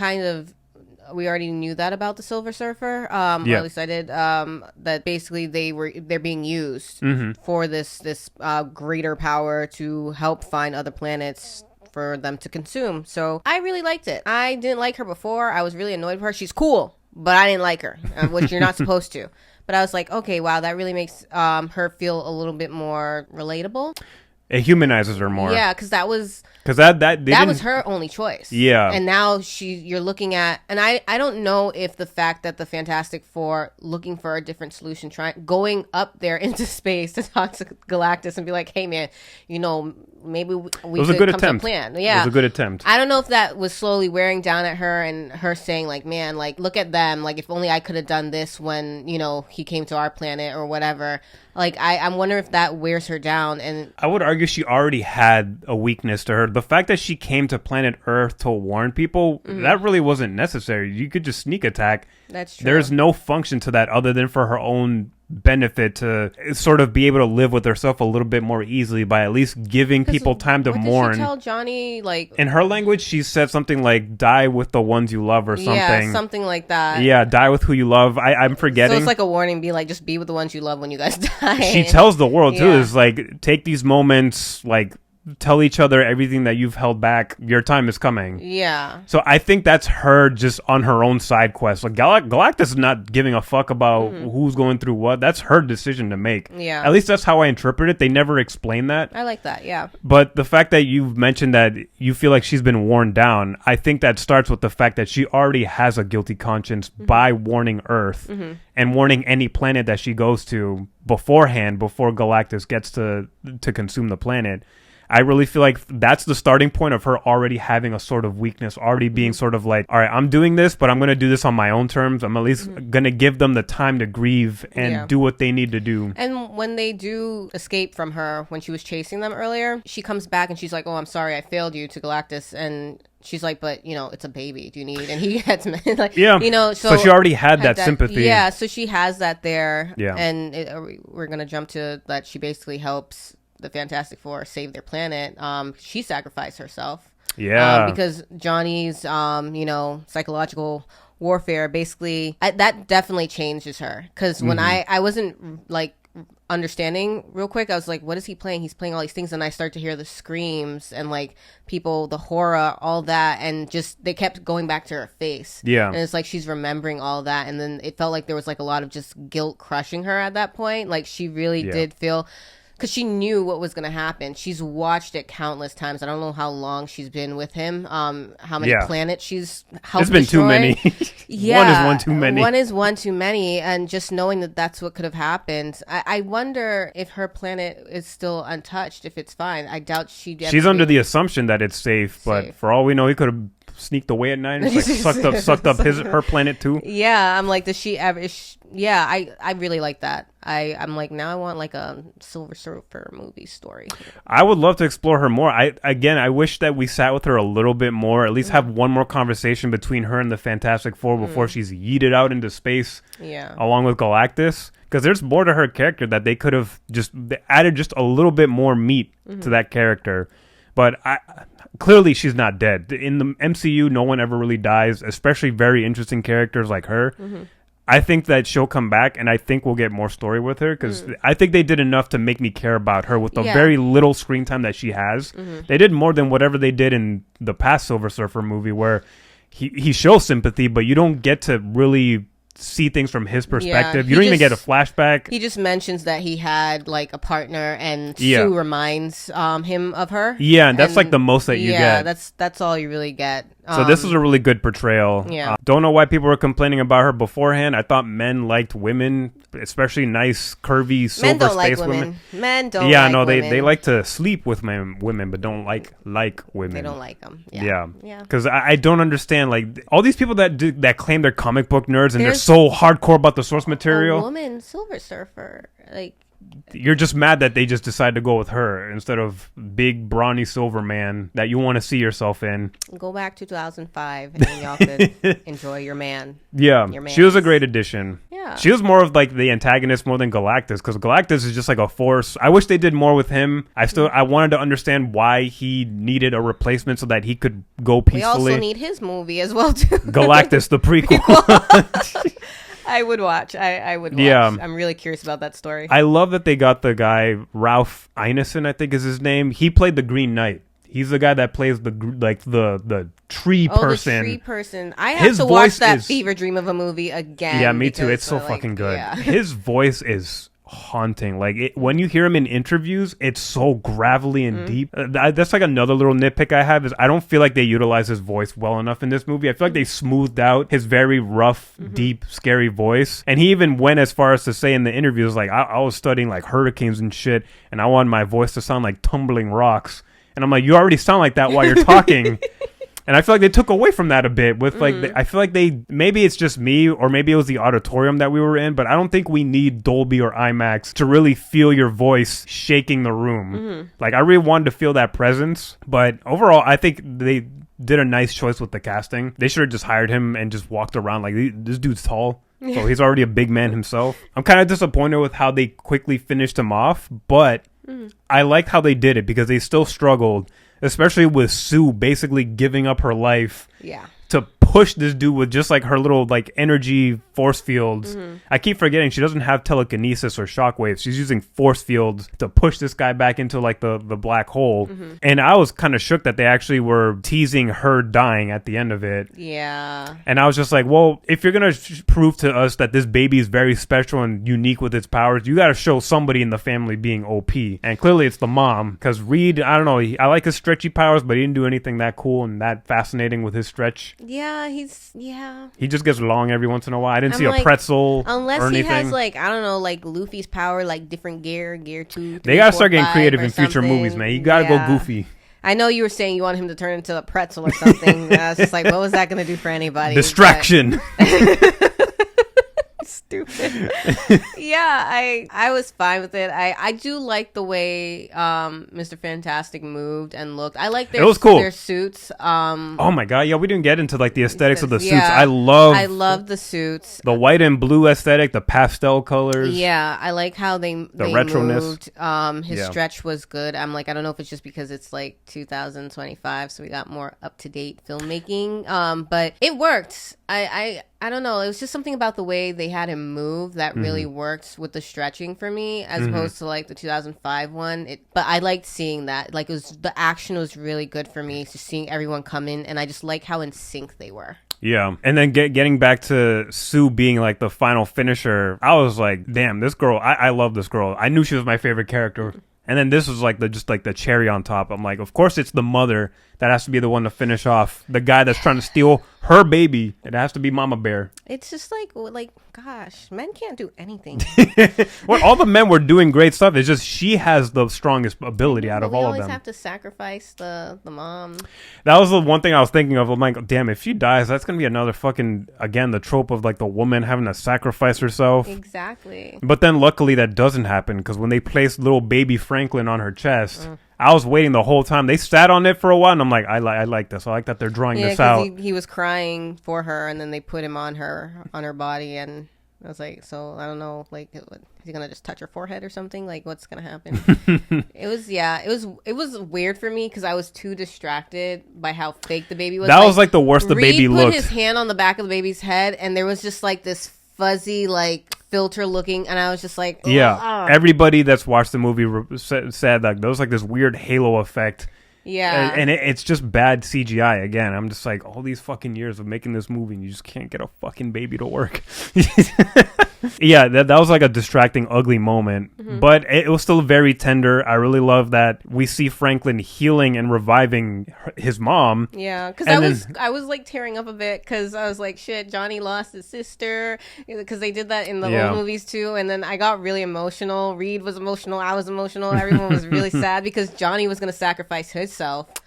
already knew that about the Silver Surfer. Or at least I did. That basically they're being used for this greater power to help find other planets for them to consume. So I really liked it. I didn't like her before. I was really annoyed with her. She's cool, but I didn't like her, which you're not supposed to. But I was like, okay, wow, that really makes her feel a little bit more relatable. It humanizes her more. Yeah, because that was her only choice. Yeah, and now you're looking at, and I don't know if the fact that the Fantastic Four looking for a different solution, going up there into space to talk to Galactus and be like, hey man, maybe we could come to a plan. Yeah, it was a good attempt. I don't know if that was slowly wearing down at her, and her saying like, man, like look at them, like if only I could have done this when he came to our planet or whatever. Like, I'm wondering if that wears her down. And I would argue she already had a weakness to her. The fact that she came to planet Earth to warn people, that really wasn't necessary. You could just sneak attack. That's true. There's no function to that other than for her own benefit to sort of be able to live with herself a little bit more easily by at least giving people time to mourn. Did she tell Johnny, like, in her language, she said something like "die with the ones you love" or something. Yeah, something like that. Yeah, die with who you love. I'm forgetting. So it's like a warning, be like, just be with the ones you love when you guys die. She tells the world too, is like, take these moments, like, tell each other everything that you've held back. Your time is coming. Yeah. So I think that's her just on her own side quest. Like, Galactus is not giving a fuck about who's going through what. That's her decision to make. Yeah. At least that's how I interpret it. They never explain that. I like that, yeah. But the fact that you've mentioned that you feel like she's been worn down, I think that starts with the fact that she already has a guilty conscience by warning Earth and warning any planet that she goes to beforehand, before Galactus gets to consume the planet. I really feel like that's the starting point of her already having a sort of weakness, already being sort of like, all right, I'm doing this, but I'm going to do this on my own terms. I'm at least going to give them the time to grieve and do what they need to do. And when they do escape from her, when she was chasing them earlier, she comes back and she's like, oh, I'm sorry, I failed you, to Galactus. And she's like, but, you know, it's a baby. Do you need? And he gets, like, you know, so she already had that sympathy. Yeah, so she has that there. Yeah. And we're going to jump to that. She basically helps the Fantastic Four save their planet. She sacrificed herself. Yeah. Because Johnny's, you know, psychological warfare, basically, that definitely changes her. Because when I wasn't, like, understanding real quick, I was like, what is he playing? He's playing all these things, and I start to hear the screams and, like, people, the horror, all that, and just they kept going back to her face. Yeah. And it's like she's remembering all that, and then it felt like there was, like, a lot of just guilt crushing her at that point. Like, she really did feel, because she knew what was going to happen. She's watched it countless times. I don't know how long she's been with him, how many planets she's helped destroy. It's been too many. Yeah, one is one too many. One is one too many, and just knowing that that's what could have happened. I wonder if her planet is still untouched, if it's fine. I doubt she's under the assumption that it's safe, but for all we know, he could have sneaked away at night and just, like, sucked up her planet too. Yeah, I'm like, does she ever... Yeah, I really like that. I'm like, now I want, like, a Silver Surfer movie story. I would love to explore her more. I wish that we sat with her a little bit more, at least have one more conversation between her and the Fantastic Four before she's yeeted out into space along with Galactus. Because there's more to her character that they could have just added just a little bit more meat to that character. But clearly she's not dead. In the MCU, no one ever really dies, especially very interesting characters like her. I think that she'll come back, and I think we'll get more story with her, because I think they did enough to make me care about her with the very little screen time that she has. They did more than whatever they did in the past Silver Surfer movie, where he shows sympathy, but you don't get to really see things from his perspective. You don't even get a flashback. He just mentions that he had, like, a partner, and Sue reminds him of her. Yeah, and that's like the most that you get. Yeah, that's all you really get. So this is a really good portrayal. Yeah. Don't know why people were complaining about her beforehand. I thought men liked women, especially nice, curvy, silver space women. Men don't like women. They like to sleep with women, but don't like women. They don't like them. Yeah. Because I don't understand, like, all these people that claim they're comic book nerds and they're so hardcore about the source material. A woman Silver Surfer, like... You're just mad that they just decided to go with her instead of big, brawny silver man that you want to see yourself in. Go back to 2005 and y'all could enjoy your man. Yeah, she was a great addition. Yeah. She was more of, like, the antagonist more than Galactus, because Galactus is just like a force. I wish they did more with him. I wanted to understand why he needed a replacement so that he could go peacefully. We also need his movie as well, too. Galactus, the prequel. I would watch. I would watch. Yeah. I'm really curious about that story. I love that they got the guy, Ralph Ineson, I think is his name. He played the Green Knight. He's the guy that plays the tree person. The tree person. I have to watch that fever dream of a movie again. Yeah, me too. It's so fucking good. Yeah. His voice is haunting. Like, when you hear him in interviews, it's so gravelly and deep. That's like another little nitpick I have, is I don't feel like they utilize his voice well enough in this movie. I feel like they smoothed out his very rough, deep, scary voice. And he even went as far as to say in the interviews, like, I was studying, like, hurricanes and shit, and I wanted my voice to sound like tumbling rocks. And I'm like, you already sound like that while you're talking. And I feel like they took away from that a bit with, like, I feel like maybe it's just me, or maybe it was the auditorium that we were in, but I don't think we need Dolby or IMAX to really feel your voice shaking the room. Like, I really wanted to feel that presence, but overall, I think they did a nice choice with the casting. They should have just hired him and just walked around. Like, this dude's tall. So he's already a big man himself. I'm kind of disappointed with how they quickly finished him off, but I liked how they did it because they still struggled, especially with Sue basically giving up her life to push this dude with just like her little like energy force fields. I keep forgetting she doesn't have telekinesis or shockwaves. She's using force fields to push this guy back into like the black hole. And I was kind of shook that they actually were teasing her dying at the end of it. Yeah. And I was just like, well, if you're going to prove to us that this baby is very special and unique with its powers, you got to show somebody in the family being OP. And clearly it's the mom, because Reed, I don't know, I like his stretchy powers, but he didn't do anything that cool and that fascinating with his stretch. Yeah, he just gets long every once in a while. I didn't see like, a pretzel unless or he anything. has like, I don't know, like Luffy's power, like different gear 2, 3, they gotta 4, start getting 5 creative or in future something. movies, man. You gotta go goofy. I know you were saying you want him to turn into a pretzel or something. I was just like, what was that going to do for anybody? Distraction. Stupid. Yeah, I was fine with it. I do like the way Mr. Fantastic moved and looked. I like It was cool. their suits. Oh my god, yeah, we didn't get into like the aesthetics of the suits. Yeah, I love the suits. The white and blue aesthetic, the pastel colors. Yeah, I like how they retroness. moved. His stretch was good. I'm like, I don't know if it's just because it's like 2025, so we got more up to date filmmaking. But it worked. I don't know. It was just something about the way they had him move that really worked with the stretching for me, as opposed to like the 2005 one. But I liked seeing that. Like, the action was really good for me. Just seeing everyone come in, and I just like how in sync they were. Yeah, and then getting back to Sue being like the final finisher, I was like, damn, this girl, I love this girl. I knew she was my favorite character. And then this was like the cherry on top. I'm like, of course it's the mother that has to be the one to finish off the guy that's trying to steal her baby. It has to be Mama Bear. It's just like, gosh, men can't do anything. Well, all the men were doing great stuff. It's just she has the strongest ability out of all of them. We always have to sacrifice the mom. That was the one thing I was thinking of. I'm like, damn, if she dies, that's going to be another fucking, again, the trope of like the woman having to sacrifice herself. Exactly. But then luckily that doesn't happen, because when they placed little baby Franklin on her chest, I was waiting the whole time. They sat on it for a while, and I'm like, I like this. I like that they're drawing this out. He was crying for her, and then they put him on her body, and I was like, so I don't know, like, is he gonna just touch her forehead or something? Like, what's gonna happen? It was weird for me because I was too distracted by how fake the baby was. That was like the worst the baby looked. Reed put his hand on the back of the baby's head, and there was just like this fuzzy like filter looking, and I was just like, yeah. Everybody that's watched the movie said like there was like this weird halo effect. Yeah, and it's just bad CGI again. I'm just like, all these fucking years of making this movie, and you just can't get a fucking baby to work. Yeah, that was like a distracting, ugly moment, but it was still very tender. I really love that we see Franklin healing and reviving his mom. Yeah, because I was like tearing up a bit because I was like, shit, Johnny lost his sister, because they did that in the old movies too, and then I got really emotional. Reed was emotional, I was emotional, everyone was really sad because Johnny was going to sacrifice himself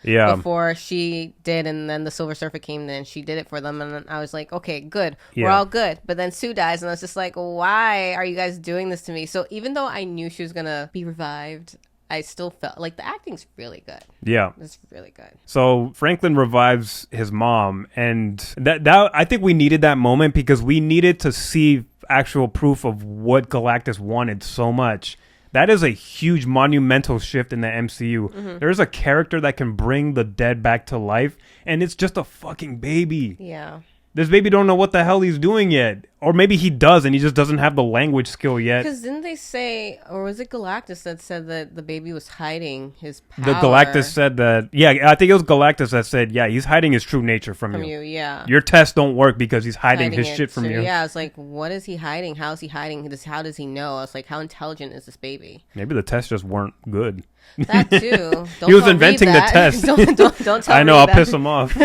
before she did, and then the Silver Surfer came in and she did it for them, and then I was like, okay, good, we're all good. But then Sue dies, and I was just like, why are you guys doing this to me? So even though I knew she was gonna be revived, I still felt like the acting's really good. Yeah, it's really good. So Franklin revives his mom, and that I think we needed that moment because we needed to see actual proof of what Galactus wanted so much. That is a huge monumental shift in the MCU. There's a character that can bring the dead back to life, and it's just a fucking baby. Yeah. This baby don't know what the hell he's doing yet. Or maybe he does, and he just doesn't have the language skill yet. Because didn't they say, or was it Galactus that said that the baby was hiding his power? The Galactus said that, yeah, I think it was Galactus that said, yeah, he's hiding his true nature from you. Yeah. Your tests don't work because he's hiding his shit from you. Yeah, I was like, what is he hiding? How is he hiding this? How does he know? I was like, how intelligent is this baby? Maybe the tests just weren't good. That too. He was inventing the test. don't tell I know, Reed I'll that. piss him off.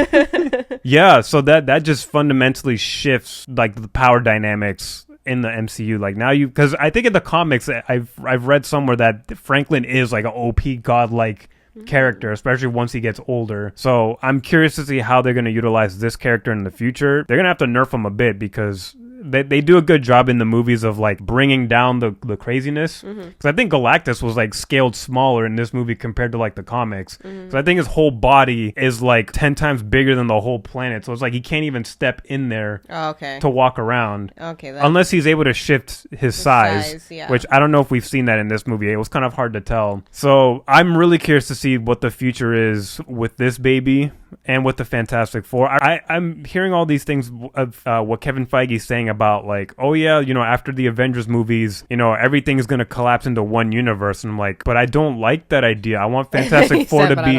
Yeah, so that just fundamentally shifts like the power dynamics in the MCU. Like now because I think in the comics I've read somewhere that Franklin is like an OP godlike character, especially once he gets older. So I'm curious to see how they're going to utilize this character in the future. They're going to have to nerf him a bit because they do a good job in the movies of like bringing down the craziness. Because I think Galactus was like scaled smaller in this movie compared to like the comics. So I think his whole body is like 10 times bigger than the whole planet. So it's like he can't even step in there to walk around. Unless he's able to shift his size, which I don't know if we've seen that in this movie. It was kind of hard to tell. So I'm really curious to see what the future is with this baby and with the Fantastic Four. I'm hearing all these things of what Kevin Feige's saying about like, oh yeah, you know, after the Avengers movies, you know, everything is going to collapse into one universe. And I'm like, but I don't like that idea. I want Fantastic Four to be,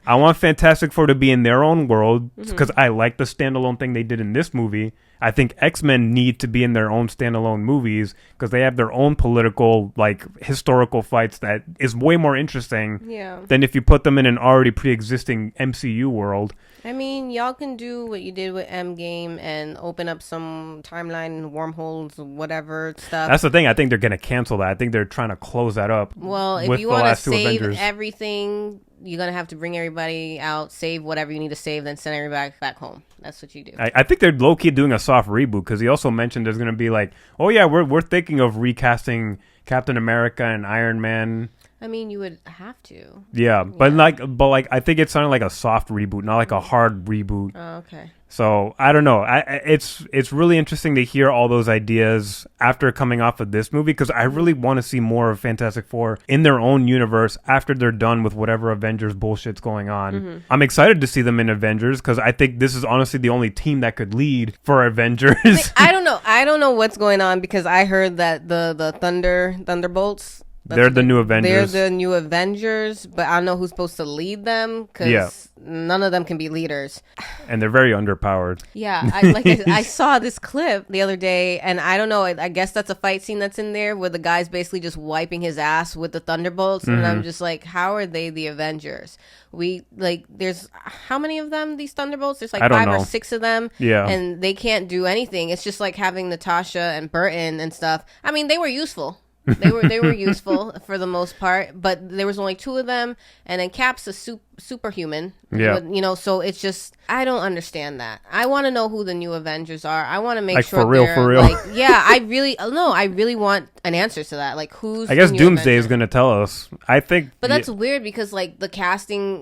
I want Fantastic Four to be in their own world because I like the standalone thing they did in this movie. I think X-Men need to be in their own standalone movies because they have their own political, like, historical fights that is way more interesting than if you put them in an already pre-existing MCU world. I mean, y'all can do what you did with Endgame and open up some timeline wormholes, whatever stuff. That's the thing. I think they're going to cancel that. I think they're trying to close that up. Well, if you want to save everything, you're going to have to bring everybody out, save whatever you need to save, then send everybody back home. That's what you do. I think they're low-key doing a soft reboot because he also mentioned there's going to be like, oh yeah, we're thinking of recasting Captain America and Iron Man. I mean, you would have to. Yeah, but I think it sounded like a soft reboot, not like a hard reboot. Oh, okay. So I don't know. It's really interesting to hear all those ideas after coming off of this movie because I really want to see more of Fantastic Four in their own universe after they're done with whatever Avengers bullshit's going on. I'm excited to see them in Avengers because I think this is honestly the only team that could lead for Avengers. I don't know. I don't know what's going on because I heard that the Thunderbolts. They're the new Avengers. They're the new Avengers, but I don't know who's supposed to lead them because none of them can be leaders. And they're very underpowered. Yeah, I saw this clip the other day, and I don't know. I guess that's a fight scene that's in there where the guy's basically just wiping his ass with the Thunderbolts, and I'm just like, how are they the Avengers? There's how many of them? These Thunderbolts? There's like 5 or 6 of them. Yeah, and they can't do anything. It's just like having Natasha and Burton and stuff. I mean, they were useful. They were useful for the most part, but there was only 2 of them, and then Cap's a superhuman. Yeah, you know, so it's just I don't understand that. I want to know who the new Avengers are. I want to make like sure for real. Like, yeah, I really want an answer to that. Like, who's? I guess Doomsday is going to tell us. I think, but that's weird because like the casting,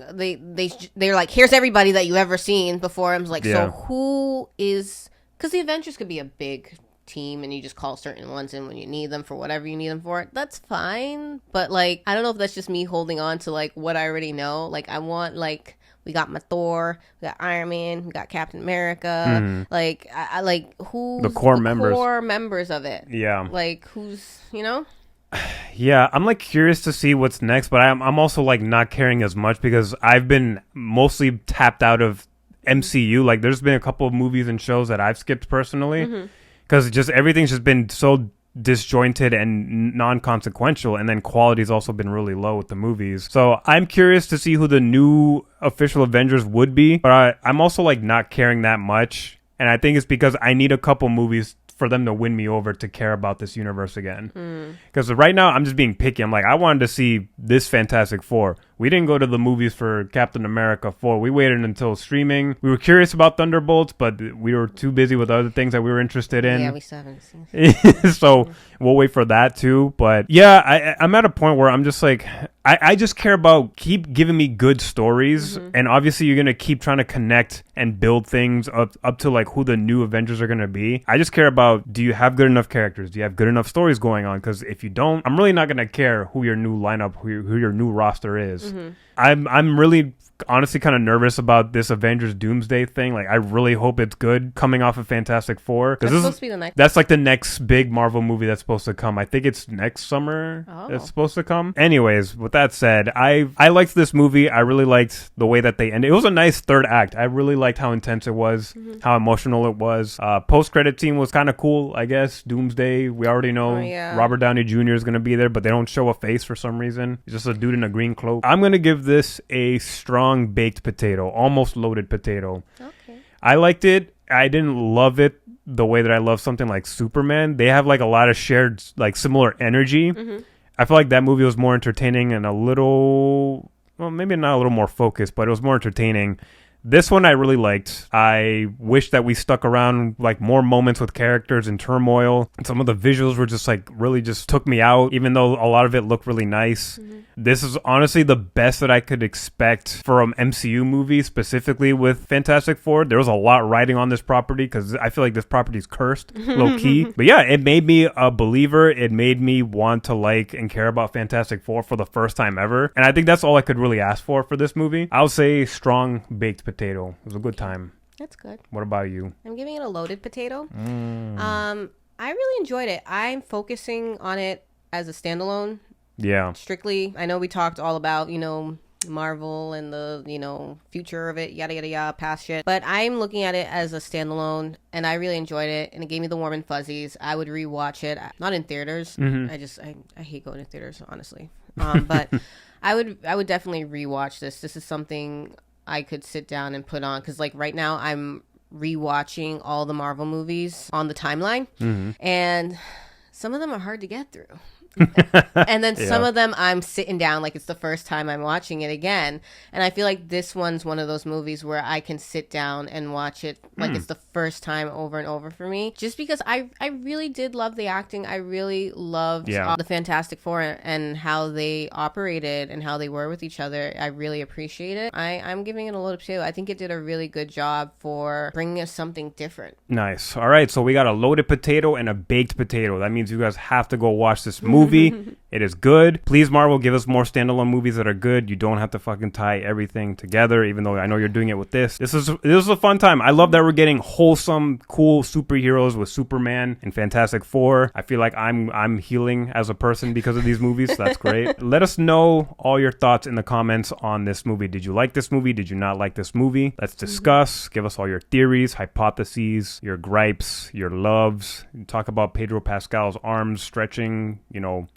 they're like, here's everybody that you ever seen before. I'm like, so who is? Because the Avengers could be a big team and you just call certain ones in when you need them for whatever you need them for. That's fine, but like I don't know if that's just me holding on to like what I already know. Like I want like we got my Thor, we got Iron Man, we got Captain America. Like I like who's the core members of it. Yeah, like who's, you know. Yeah, I'm like curious to see what's next, but I'm also like not caring as much because I've been mostly tapped out of MCU. Like there's been a couple of movies and shows that I've skipped personally. Because just everything's just been so disjointed and non-consequential, and then quality's also been really low with the movies. So I'm curious to see who the new official Avengers would be, but I'm also like not caring that much, and I think it's because I need a couple movies for them to win me over to care about this universe again. Because right now I'm just being picky. I'm like, I wanted to see this Fantastic Four. We didn't go to the movies for Captain America 4. We waited until streaming. We were curious about Thunderbolts, but we were too busy with other things that we were interested in. Yeah, we still haven't seen. So we'll wait for that too. But yeah, I'm at a point where I'm just like, I just care about keep giving me good stories. And obviously you're going to keep trying to connect and build things up to like who the new Avengers are going to be. I just care about, do you have good enough characters? Do you have good enough stories going on? Because if you don't, I'm really not going to care who your new lineup, who your new roster is. I'm really honestly kind of nervous about this Avengers Doomsday thing. Like I really hope it's good coming off of Fantastic Four. That's supposed to be the next. That's like the next big Marvel movie that's supposed to come. I think it's next summer that's supposed to come. Anyways, with that said, I liked this movie. I really liked the way that they ended. It was a nice third act. I really liked how intense it was, how emotional it was. Post-credit scene was kind of cool, I guess. Doomsday, we already know Robert Downey Jr. is going to be there, but they don't show a face for some reason. He's just a dude in a green cloak. I'm going to give this a strong baked potato, almost loaded potato. Okay. I liked it. I didn't love it the way that I love something like Superman. They have like a lot of shared like similar energy. I feel like that movie was more entertaining and a little, well, maybe not a little more focused, but it was more entertaining This one I really liked. I wish that we stuck around like more moments with characters in turmoil. And some of the visuals were just like really just took me out, even though a lot of it looked really nice. This is honestly the best that I could expect from MCU movie, specifically with Fantastic Four. There was a lot riding on this property because I feel like this property is cursed, low key. But yeah, it made me a believer. It made me want to like and care about Fantastic Four for the first time ever. And I think that's all I could really ask for this movie. I would say strong baked potato. It was a good time. That's good. What about you? I'm giving it a loaded potato. I really enjoyed it. I'm focusing on it as a standalone. Yeah. Strictly. I know we talked all about, Marvel and the, future of it, yada, yada, yada, past shit. But I'm looking at it as a standalone, and I really enjoyed it, and it gave me the warm and fuzzies. I would rewatch it. Not in theaters. I hate going to theaters, honestly. But I would definitely rewatch this. This is something I could sit down and put on, because like right now I'm rewatching all the Marvel movies on the timeline, and some of them are hard to get through. And then some of them I'm sitting down like it's the first time I'm watching it again, and I feel like this one's one of those movies where I can sit down and watch it like it's the first time over and over for me, just because I really did love the acting. I really loved the Fantastic Four and how they operated and how they were with each other. I really appreciate it. I'm giving it a loaded potato. I think it did a really good job for bringing us something different. Nice. All right, so we got a loaded potato and a baked potato. That means you guys have to go watch this movie. It is good. Please, Marvel, give us more standalone movies that are good. You don't have to fucking tie everything together, even though I know you're doing it with this. This is a fun time. I love that we're getting wholesome, cool superheroes with Superman and Fantastic Four. I feel like I'm healing as a person because of these movies, so that's great. Let us know all your thoughts in the comments on this movie. Did you like this movie? Did you not like this movie? Let's discuss. Give us all your theories, hypotheses, your gripes, your loves. Talk about Pedro Pascal's arms stretching,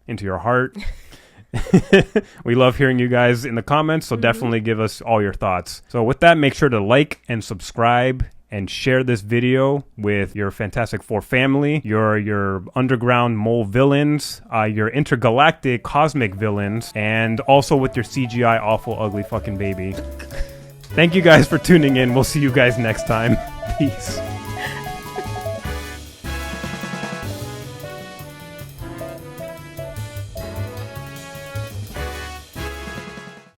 into your heart. We love hearing you guys in the comments, so definitely give us all your thoughts. So with that, make sure to like and subscribe and share this video with your Fantastic Four family, your underground mole villains, your intergalactic cosmic villains, and also with your CGI awful ugly fucking baby. Thank you guys for tuning in. We'll see you guys next time. Peace.